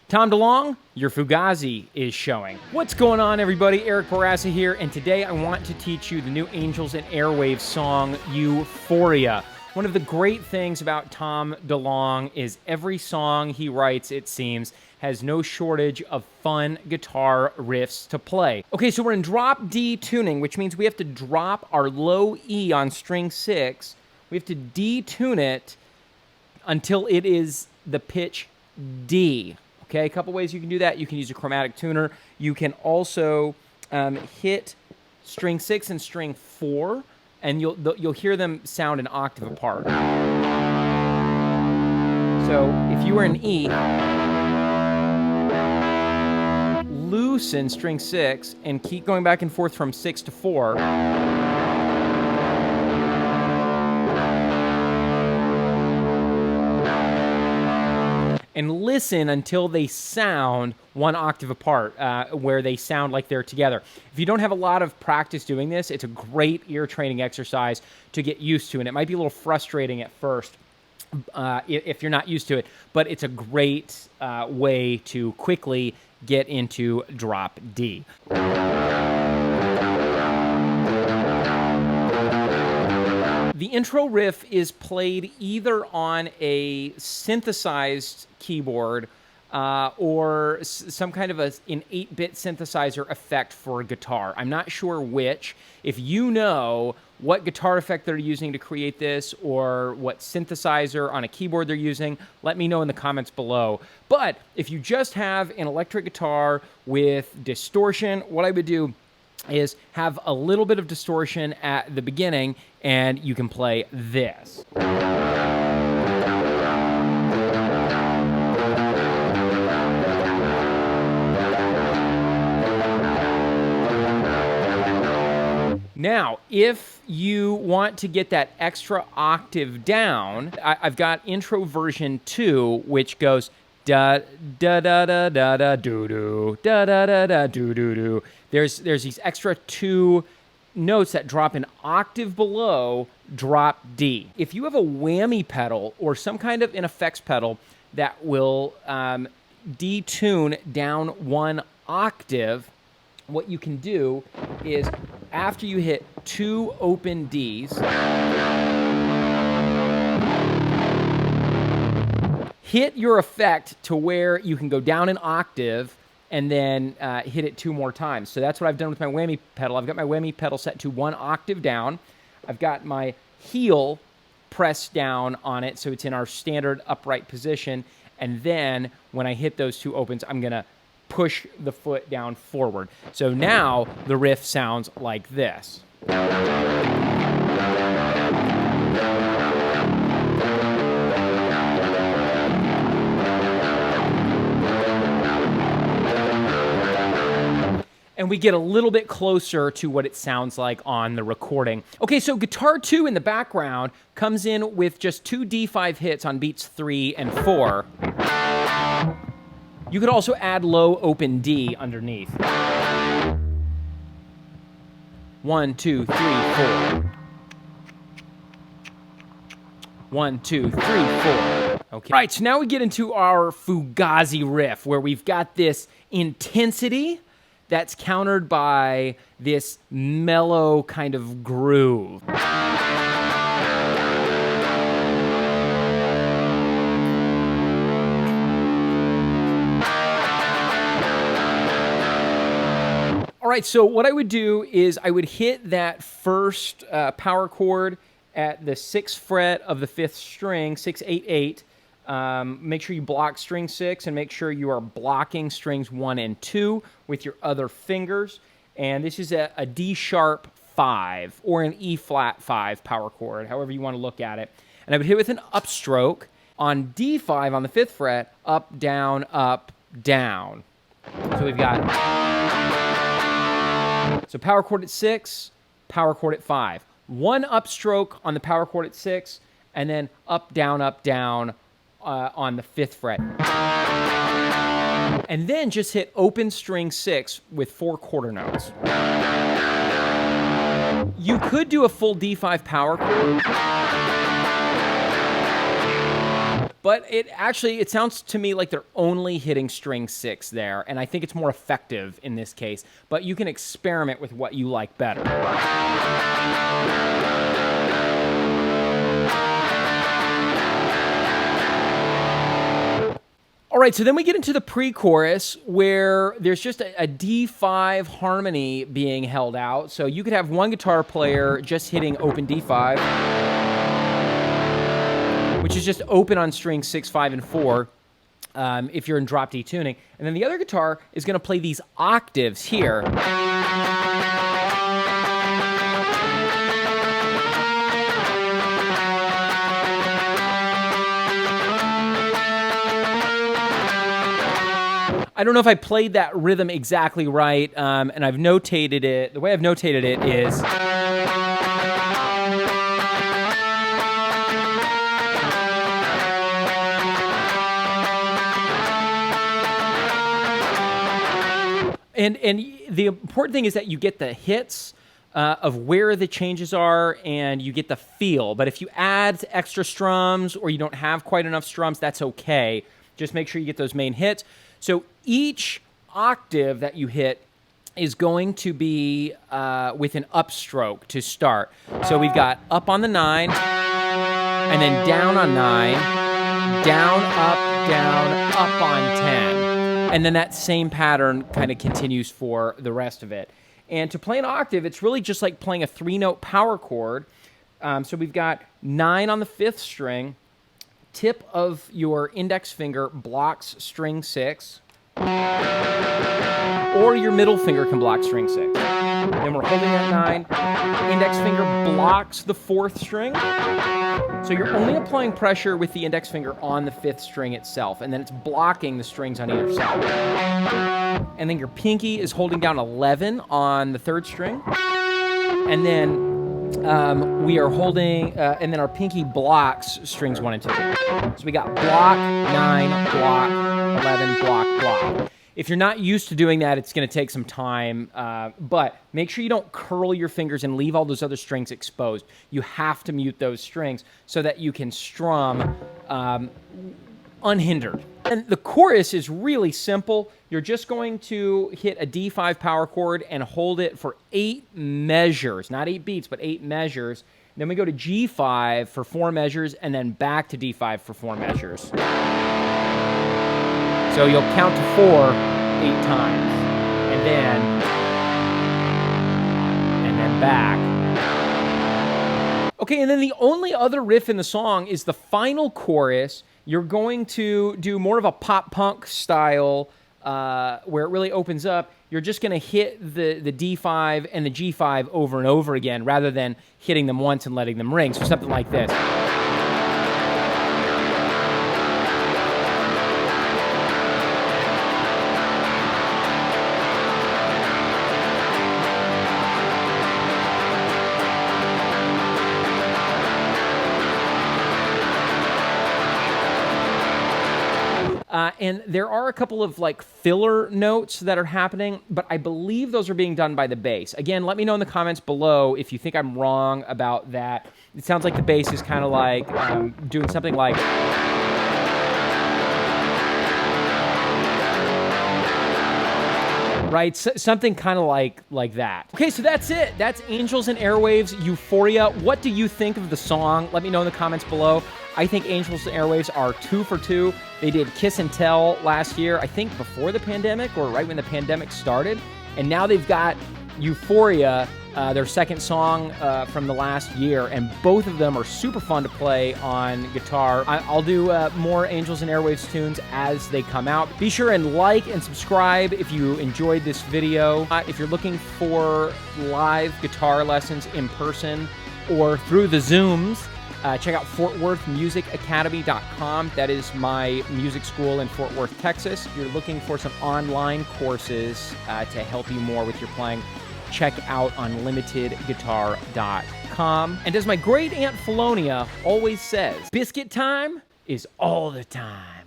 Tom DeLonge, your fugazi is showing. What's going on, everybody? Eric Barassa here, and today I want to teach you the new Angels and Airwaves song, Euphoria. One of the great things about Tom DeLonge is every song he writes, it seems, has no shortage of fun guitar riffs to play. Okay, so we're in drop D tuning, which means we have to drop our low E on string 6. We have to detune it until it is the pitch D. Okay, a couple ways you can do that. You can use a chromatic tuner. You can also hit string 6 and string 4, and you'll hear them sound an octave apart. So if you were in E, loosen string 6 and keep going back and forth from 6 to 4. And listen until they sound one octave apart, where they sound like they're together. If you don't have a lot of practice doing this, it's a great ear training exercise to get used to. And it might be a little frustrating at first if you're not used to it, but it's a great way to quickly get into drop D. The intro riff is played either on a synthesized keyboard or some kind of an 8-bit synthesizer effect for a guitar. I'm not sure which. If you know what guitar effect they're using to create this or what synthesizer on a keyboard they're using, let me know in the comments below. But if you just have an electric guitar with distortion, what I would do is have a little bit of distortion at the beginning, and you can play this. Now, if you want to get that extra octave down, I've got intro version 2, which goes da da da da da da doo doo da da da da doo doo doo. There's these extra 2 notes that drop an octave below drop D. If you have a whammy pedal or some kind of an effects pedal that will detune down 1 octave, what you can do is after you hit 2 open Ds, hit your effect to where you can go down an octave and then hit it 2 more times. So that's what I've done with my whammy pedal. I've got my whammy pedal set to 1 octave down. I've got my heel pressed down on it so it's in our standard upright position. And then when I hit those 2 opens, I'm going to push the foot down forward. So now the riff sounds like this. And we get a little bit closer to what it sounds like on the recording. Okay, so guitar 2 in the background comes in with just 2 D5 hits on beats 3 and 4. You could also add low open D underneath. 1, 2, 3, 4. 1, 2, 3, 4. Okay. All right, so now we get into our fugazi riff, where we've got this intensity that's countered by this mellow kind of groove. All right, so what I would do is I would hit that first power chord at the 6th fret of the 5th string, 6, 8, 8. Make sure you block string 6 and make sure you are blocking strings 1 and 2 with your other fingers. And this is a D sharp 5 or an E flat 5 power chord, however you want to look at it. And I would hit with an upstroke on D5 on the 5th fret, up, down, down. So we've got, so power chord at 6, power chord at 5. 1 upstroke on the power chord at 6, and then up, down, on the 5th fret. And then just hit open string 6 with 4 quarter notes. You could do a full D5 power chord, but it sounds to me like they're only hitting string 6 there, and I think it's more effective in this case, but you can experiment with what you like better. All right, so then we get into the pre-chorus where there's just a D5 harmony being held out. So you could have one guitar player just hitting open D5, which is just open on strings 6, 5, and 4 if you're in drop D tuning. And then the other guitar is going to play these octaves here. I don't know if I played that rhythm exactly right, and I've notated it. The way I've notated it is... And the important thing is that you get the hits of where the changes are, and you get the feel. But if you add extra strums or you don't have quite enough strums, that's okay. Just make sure you get those main hits. So each octave that you hit is going to be with an upstroke to start. So we've got up on the 9, and then down on 9, down up on 10. And then that same pattern kind of continues for the rest of it. And to play an octave, it's really just like playing a 3-note power chord. So we've got 9 on the 5th string, tip of your index finger blocks string 6, or your middle finger can block string 6. Then we're holding that 9, index finger blocks the 4th string, so you're only applying pressure with the index finger on the 5th string itself, and then it's blocking the strings on either side. And then your pinky is holding down 11 on the 3rd string, and then we are holding, and then our pinky blocks strings 1 and 2. So we got block, 9, block, 11, block, block. If you're not used to doing that, it's going to take some time, but make sure you don't curl your fingers and leave all those other strings exposed. You have to mute those strings so that you can strum unhindered. And the chorus is really simple. You're just going to hit a D5 power chord and hold it for 8 measures, not 8 beats, but 8 measures. Then we go to G5 for 4 measures, and then back to D5 for 4 measures. So you'll count to 4 8 times, and then back. Okay, and then the only other riff in the song is the final chorus. You're going to do more of a pop-punk style where it really opens up. You're just going to hit the D5 and the G5 over and over again rather than hitting them once and letting them ring. So something like this. And there are a couple of like filler notes that are happening, but I believe those are being done by the bass. Again, let me know in the comments below if you think I'm wrong about that. It sounds like the bass is kind of like doing something like... right? Something kind of like that. Okay, so that's it. That's Angels and Airwaves, Euphoria. What do you think of the song? Let me know in the comments below. I think Angels and Airwaves are 2 for 2. They did Kiss and Tell last year, I think before the pandemic or right when the pandemic started. And now they've got Euphoria, their second song from the last year, and both of them are super fun to play on guitar. I'll do more Angels and Airwaves tunes as they come out. Be sure and like and subscribe if you enjoyed this video. If you're looking for live guitar lessons in person or through the Zooms, check out FortWorthMusicAcademy.com. That is my music school in Fort Worth, Texas. If you're looking for some online courses to help you more with your playing, check out UnlimitedGuitar.com. And as my great Aunt Felonia always says, biscuit time is all the time.